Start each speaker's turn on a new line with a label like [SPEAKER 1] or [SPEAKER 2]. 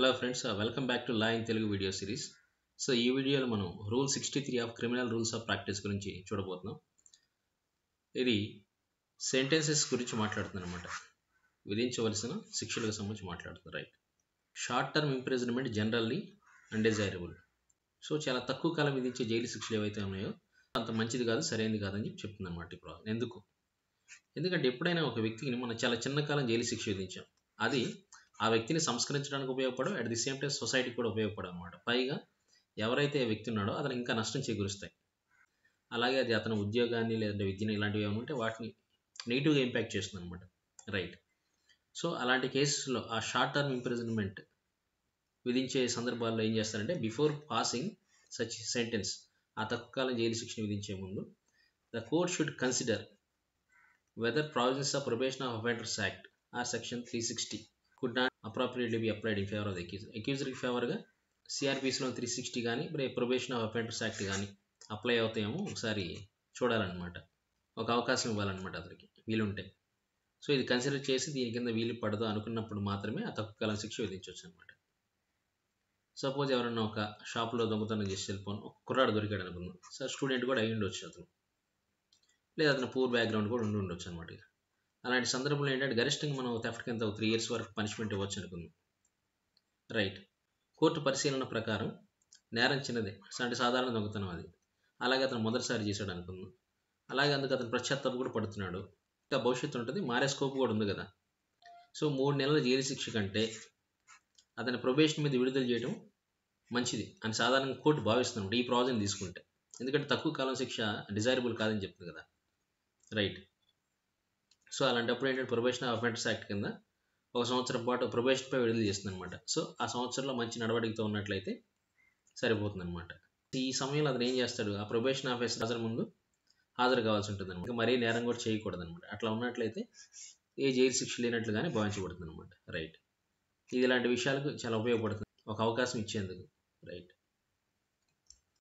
[SPEAKER 1] Hello friends, welcome back to law in Telugu video series. So ఈ వీడియోలో మనం rule 63 of criminal rules of practice గురించి చూడబోతున్నాం. ఇది సెంటెన్సెస్ గురించి మాట్లాడుతుంది అనమాట. విధించవలసిన శిక్షలకు సంబంధించి మాట్లాడుతుంది. Right. Short term imprisonment generally undesirable. So చాలా తక్కువ కాలం విధించే జైలు శిక్షలు ఏవైతే ఉన్నాయో అంత మంచిది కాదు, సరైనది కాదని చెప్పి చెప్తుంది అనమాట. ఇప్పుడు ఎందుకంటే ఎప్పుడైనా ఒక వ్యక్తికి మనం చాలా చిన్న కాలం జైలు శిక్ష విధించాం, అది ఆ వ్యక్తిని సంస్కరించడానికి ఉపయోగపడవు, అట్ ది సేమ్ టైం సొసైటీకి కూడా ఉపయోగపడవు అనమాట. పైగా ఎవరైతే వ్యక్తి ఉన్నాడో అతను ఇంకా నష్టం చేకూరుస్తాయి. అలాగే అది అతని ఉద్యోగాన్ని లేదంటే విద్యను ఇలాంటివి ఏమైనా ఉంటే వాటిని నెగిటివ్గా ఇంపాక్ట్ చేస్తుంది అనమాట. రైట్. సో అలాంటి కేసెస్లో ఆ షార్ట్ టర్మ్ ఇంప్రిజన్మెంట్ విధించే సందర్భాల్లో ఏం చేస్తారంటే, బిఫోర్ పాసింగ్ సచ్ సెంటెన్స్, ఆ తక్కువ కాలం జైలు శిక్షను విధించే ముందు the court should consider whether provisions of probation of offenders act or section 360 could not appropriately be applied in favor of the accuser. అక్యూజర్కి ఫేవర్గా సిఆర్పిసిలో 360 కానీ ప్రొబేషన్ ఆఫ్ అఫెండర్స్ యాక్ట్ కానీ apply అవుతాయేమో ఒకసారి చూడాలన్నమాట. ఒక అవకాశం ఇవ్వాలన్నమాట అతనికి వీలుంటే. సో ఇది కన్సిడర్ చేసి దీని కింద వీలు పడదు అనుకున్నప్పుడు మాత్రమే ఆ తక్కువ కాలం శిక్ష విధించవచ్చు అనమాట. సపోజ్ ఎవరన్నా ఒక షాప్లో దొంగతనం చేసి వెళ్ళిపోను ఒక కుర్రాడు దొరికాడు అనుకుందాం. సార్ స్టూడెంట్ కూడా అయి ఉండొచ్చు అతను, లేదా అతను పూర్ బ్యాక్గ్రౌండ్ కూడా ఉండి ఉండొచ్చు అనమాట. అలాంటి సందర్భంలో ఏంటంటే గరిష్టంగా మనం థెఫ్ట్ కింద 3 years వరకు పనిష్మెంట్ ఇవ్వచ్చు అనుకుందాం. రైట్. కోర్టు పరిశీలన ప్రకారం నేరం చిన్నదే, అంటే సాధారణ దొంగతనం అది. అలాగే అతను మొదటిసారి చేశాడు అనుకుందాం. అలాగే అందుకు అతను పశ్చాత్తాపం కూడా పడుతున్నాడు, ఇంకా భవిష్యత్తు ఉంటుంది, మారే స్కోప్ కూడా ఉంది కదా. సో 3 నెలల జైలు శిక్ష కంటే అతని ప్రొబేషన్ మీద విడుదల చేయడం మంచిది అని సాధారణంగా కోర్టు భావిస్తున్నాడు ఈ ప్రావిజన్ తీసుకుంటే. ఎందుకంటే తక్కువ కాలం శిక్ష డిజైరబుల్ కాదని చెప్తుంది కదా. రైట్. సో అలాంటప్పుడు ఏంటంటే ప్రొబేషన్ ఆఫ్ అఫెండర్స్ యాక్ట్ కింద 1 సంవత్సరం పాటు ప్రొబేషన్పై విడుదల చేస్తుంది అనమాట. సో ఆ సంవత్సరంలో మంచి నడవడికతో ఉన్నట్లయితే సరిపోతుంది అనమాట. ఈ సమయంలో అతను ఏం చేస్తాడు, ఆ ప్రొబేషన్ ఆఫీసర్ ముందు హాజరు కావాల్సి ఉంటుంది అనమాట. మరీ నేరం కూడా చేయకూడదు అనమాట. అట్లా ఉన్నట్లయితే ఏ జైలు శిక్ష లేనట్లుగానే భావించబడుతుంది అనమాట. రైట్. ఇది ఇలాంటి విషయాలకు చాలా ఉపయోగపడుతుంది, ఒక అవకాశం ఇచ్చేందుకు. రైట్.